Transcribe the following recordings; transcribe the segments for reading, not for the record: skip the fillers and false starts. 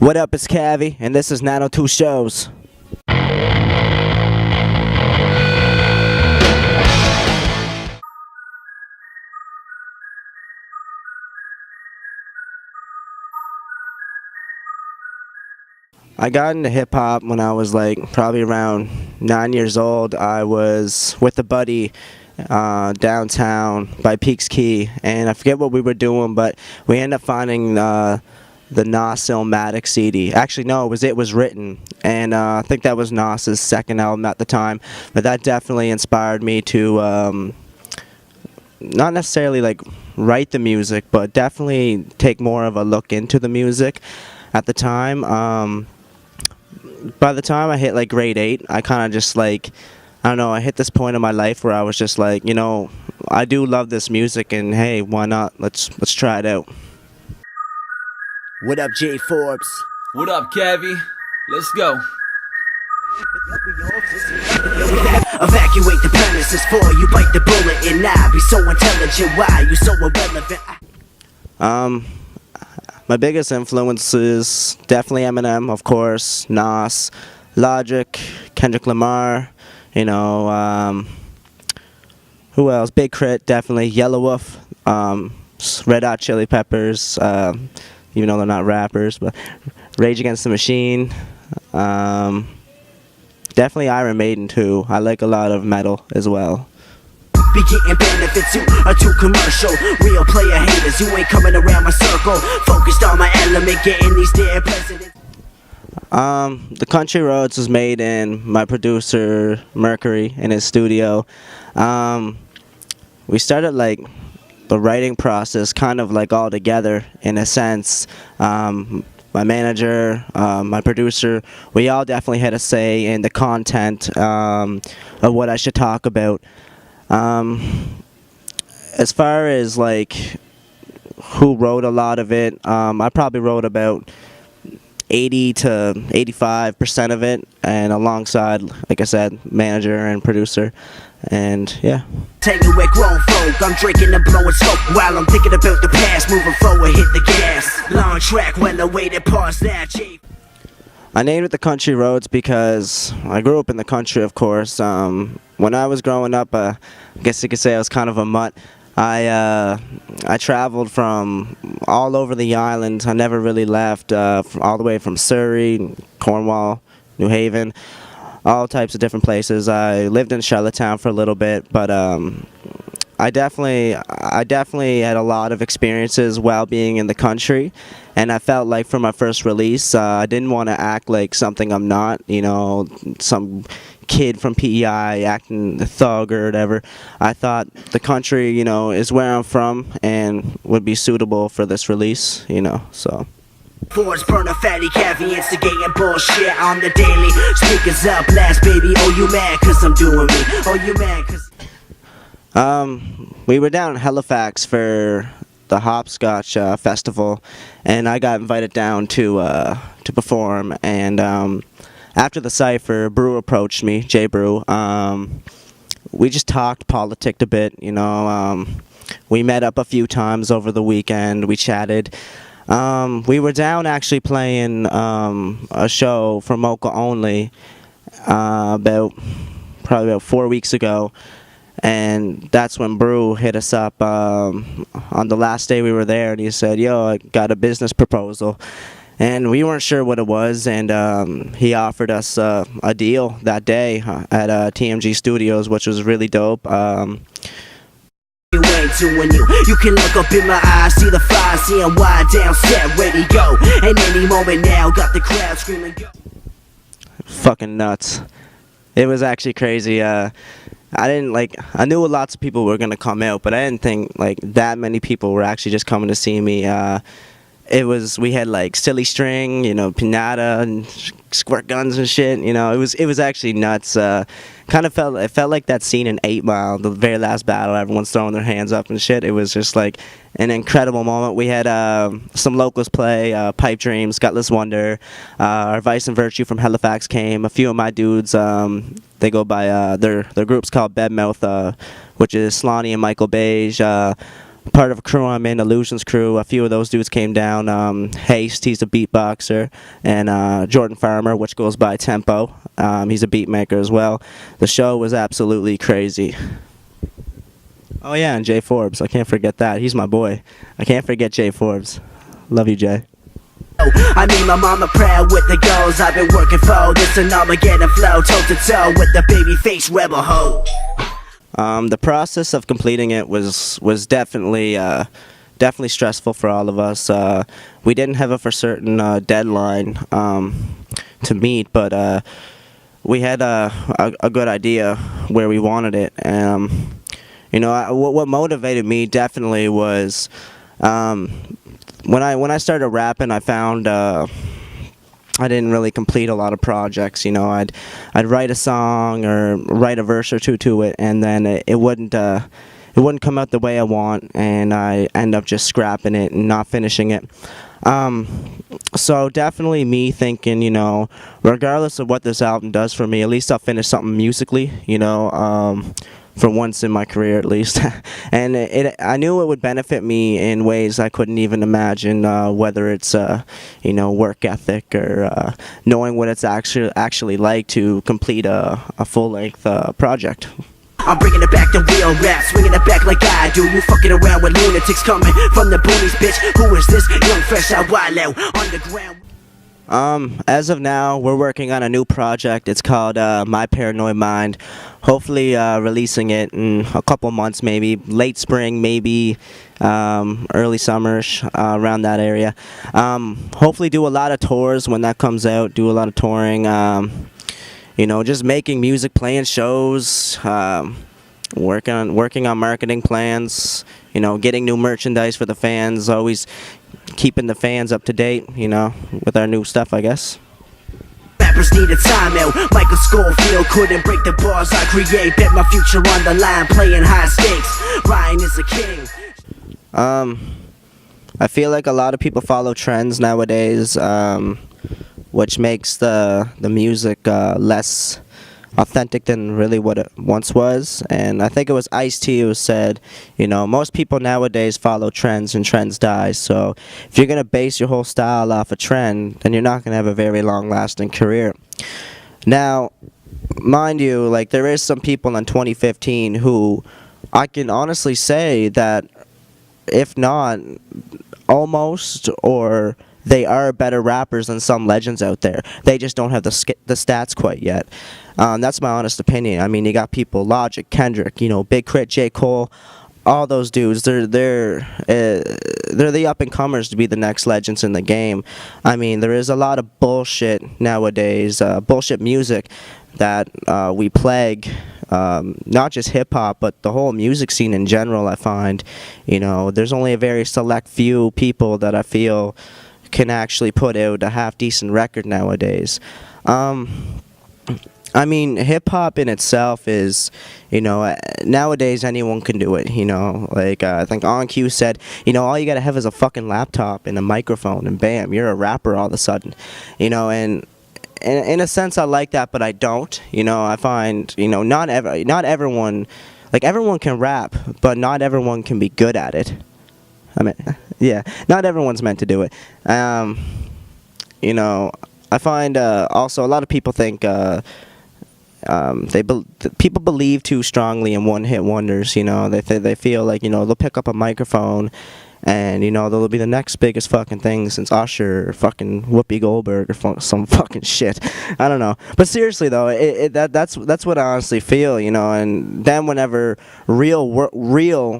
What up, it's Cavy, and this is 902 Shows. I got into hip hop when I was like probably around 9 years old. I was with a buddy downtown by Peaks Key, and I forget what we were doing, but we ended up finding the Nas Illmatic CD. Actually, no, it was Written, and I think that was Nas's second album at the time. But that definitely inspired me to not necessarily like write the music, but definitely take more of a look into the music at the time. By the time I hit like grade 8, I kind of just like, I don't know, I hit this point in my life where I was just like, you know, I do love this music, and hey, why not? Let's try it out. What up, J Forbes? What up, Cavy? Let's go. Evacuate the premises for you, bite the bullet and I be so intelligent. Why you so irrelevant? My biggest influences, definitely Eminem, of course, Nas, Logic, Kendrick Lamar, you know, who else? Big Crit, definitely, Yellow Wolf, Red Hot Chili Peppers, even though they're not rappers, but Rage Against the Machine, definitely Iron Maiden too. I like a lot of metal as well. Be getting benefits, you are too commercial. Real player haters, you ain't coming around my circle. Focused on my element, getting these dead presidents. The Country Roads was made in my producer Mercury in his studio. We started like the writing process kind of like all together in a sense. My manager, my producer, we all definitely had a say in the content of what I should talk about. As far as like who wrote a lot of it, I probably wrote about 80 to 85% of it, and alongside, like I said, manager and producer, and yeah. Taking with grown folk, I'm drinking and blowing smoke while I'm thinking about the past. Moving forward, hit the gas. Long track when the way that past that chief. I named it the Country Roads because I grew up in the country, of course. When I was growing up, I guess you could say I was kind of a mutt. I traveled from all over the island. I never really left, all the way from Surrey, Cornwall, New Haven, all types of different places. I lived in Charlottetown for a little bit, but I definitely had a lot of experiences while being in the country, and I felt like for my first release, I didn't want to act like something I'm not, you know, some kid from PEI acting a thug or whatever. I thought the country, you know, is where I'm from and would be suitable for this release, you know, so. Force burn a fatty Cavy, instigating bullshit on the daily. Speakers up, blast baby, oh you mad cause I'm doing me, oh you mad cause... We were down in Halifax for the Hopscotch festival, and I got invited down to perform, and after the cypher, Brew approached me, Jay Brew. We just talked, politicked a bit, you know. We met up a few times over the weekend, we chatted. We were down actually playing a show for Mocha Only probably about 4 weeks ago. And that's when Brew hit us up on the last day we were there, and he said, yo, I got a business proposal. And we weren't sure what it was, and he offered us a deal that day at TMG Studios, which was really dope. You ain't doing you. You can look up in my eyes, see the fire, see I'm wide down, set, ready, go. And any moment now, got the crowd screaming, go. Fucking nuts. It was actually crazy. I knew lots of people were gonna come out, but I didn't think like that many people were actually just coming to see me. We had like silly string, you know, pinata and squirt guns and shit. You know, it was actually nuts. It felt like that scene in 8 Mile, the very last battle. Everyone's throwing their hands up and shit. It was just like an incredible moment. We had some locals play, Pipe Dreams, Gutless Wonder, our Vice and Virtue from Halifax came. A few of my dudes, they go by their group's called Bedmouth, which is Slonny and Michael Beige. part of a crew I'm in, Illusions crew. A few of those dudes came down. Haste, he's a beatboxer, and Jordan Farmer, which goes by Tempo. He's a beat maker as well. The show was absolutely crazy. Oh yeah, and Jay Forbes. I can't forget that. He's my boy. I can't forget Jay Forbes. Love you, Jay. I mean, my mama proud with the goals I've been working for. This an Armageddon flow, toe to toe with the baby face rebel hoe. The process of completing it was definitely stressful for all of us. We didn't have a for certain deadline to meet, but we had a good idea where we wanted it. What motivated me definitely was when I started rapping, I found I didn't really complete a lot of projects. I'd write a song or write a verse or two to it, and then it wouldn't come out the way I want, and I end up just scrapping it and not finishing it. So definitely me thinking, regardless of what this album does for me, at least I'll finish something musically, for once in my career at least. And I knew it would benefit me in ways I couldn't even imagine, whether it's work ethic or knowing what it's actually like to complete a full-length project. I'm bringing it back to real rap, swinging it back like I do. You fucking around with lunatics coming from the boonies, bitch. Who is this? Young, fresh out, wild out, underground. As of now, we're working on a new project. It's called My Paranoid Mind. Hopefully releasing it in a couple months, maybe late spring, maybe early summerish, around that area. Hopefully do a lot of tours when that comes out, do a lot of touring. Just making music, playing shows, working on marketing plans, getting new merchandise for the fans, always keeping the fans up to date, with our new stuff, I guess. Rappers need a timeout. Michael Scofield couldn't break the bars I create. Bet my future on the line, playing high stakes. Ryan is a king. I feel like a lot of people follow trends nowadays, which makes the music less authentic than really what it once was. And I think it was Ice-T who said, most people nowadays follow trends and trends die. So if you're going to base your whole style off a trend, then you're not going to have a very long-lasting career. Now, mind you, there is some people in 2015 who I can honestly say that, if not almost, or they are better rappers than some legends out there. They just don't have the stats quite yet. That's my honest opinion. I mean, you got people, Logic, Kendrick, Big Crit, J. Cole, all those dudes. They're the up and comers to be the next legends in the game. I mean, there is a lot of bullshit nowadays, bullshit music that we plague. Not just hip-hop, but the whole music scene in general, I find. There's only a very select few people that I feel can actually put out a half-decent record nowadays. I mean, hip-hop in itself is, nowadays anyone can do it, I think On Cue said, all you gotta have is a fucking laptop and a microphone, and bam, you're a rapper all of a sudden, and in a sense I like that, but I don't. I find, not everyone, everyone can rap, but not everyone can be good at it. I mean, yeah, not everyone's meant to do it. I find also a lot of people think people believe too strongly in one-hit wonders. They feel like they'll pick up a microphone and they'll be the next biggest fucking thing since Usher or fucking Whoopi Goldberg or some fucking shit. I don't know, but seriously though, that's what I honestly feel. And then whenever real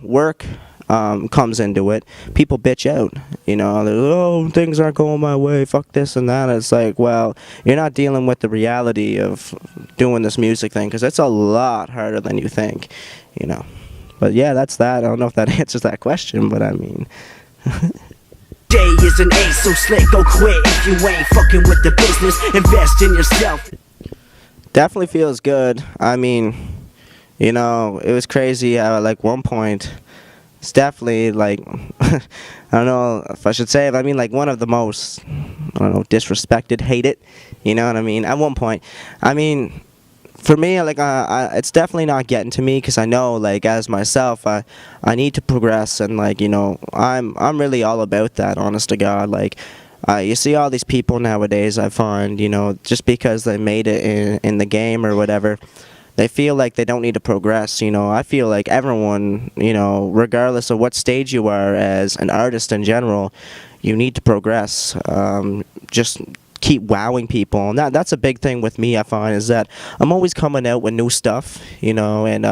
work comes into it, people bitch out. Things aren't going my way, fuck this and that. It's like, well, you're not dealing with the reality of doing this music thing, because it's a lot harder than you think. But yeah, that's that. I don't know if that answers that question, but I mean. Jay is an ace, so slick, go quit if you ain't fucking with the business. Invest in yourself. Definitely feels good. I mean, it was crazy how at one point, it's definitely I don't know if I should say it, but I mean one of the most, I don't know, disrespected, hated, you know what I mean, at one point. I mean, for me, like it's definitely not getting to me because I know, like, as myself, I need to progress, and like, you know, I'm really all about that, honest to God. Like, you see all these people nowadays, I find, you know, just because they made it in the game or whatever, they feel like they don't need to progress. You know, I feel like everyone, you know, regardless of what stage you are as an artist in general, you need to progress. Just keep wowing people, and that's a big thing with me. I find is that I'm always coming out with new stuff, you know, and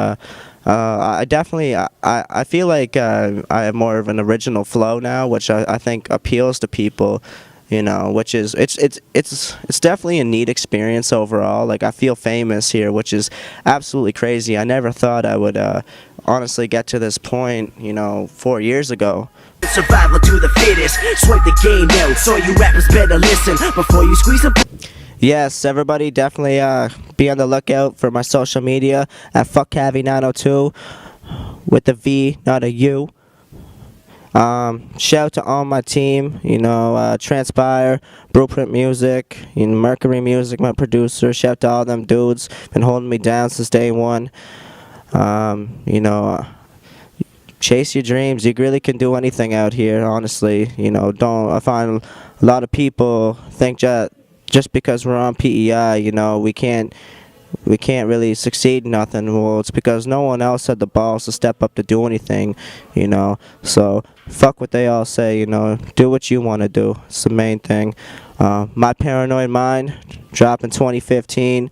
I definitely I feel like I have more of an original flow now, which I think appeals to people, you know, which is it's definitely a neat experience overall. Like, I feel famous here, which is absolutely crazy. I never thought I would honestly get to this point, you know, 4 years ago. Survival to the fittest. Swipe the game out, so you rappers better listen before you squeeze a. Yes, everybody definitely be on the lookout for my social media at Cavy902 with a V, not a U. Shout out to all my team, you know, Transpire, Blueprint Music, you know, Mercury Music, my producer. Shout out to all them dudes, been holding me down since day one. You know, chase your dreams. You really can do anything out here, honestly. You know, I find a lot of people think that just because we're on PEI, you know, we can't really succeed in nothing. Well, it's because no one else had the balls to step up to do anything, you know. So fuck what they all say, you know. Do what you want to do. It's the main thing. My Paranoid Mind dropped in 2015,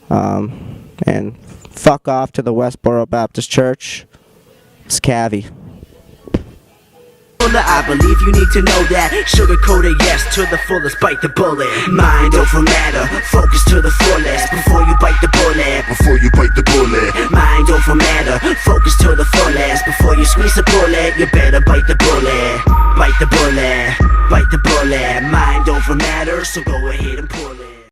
and fuck off to the Westboro Baptist Church. It's Cavy. I believe you need to know that. Sugarcoat it, yes, to the fullest, bite the bullet. Mind over matter, focus to the fullest. Before you bite the bullet, before you bite the bullet. Mind over matter, focus to the fullest. Before you squeeze the bullet, you better bite the bullet. Bite the bullet, bite the bullet. Mind over matter, so go ahead and pull it.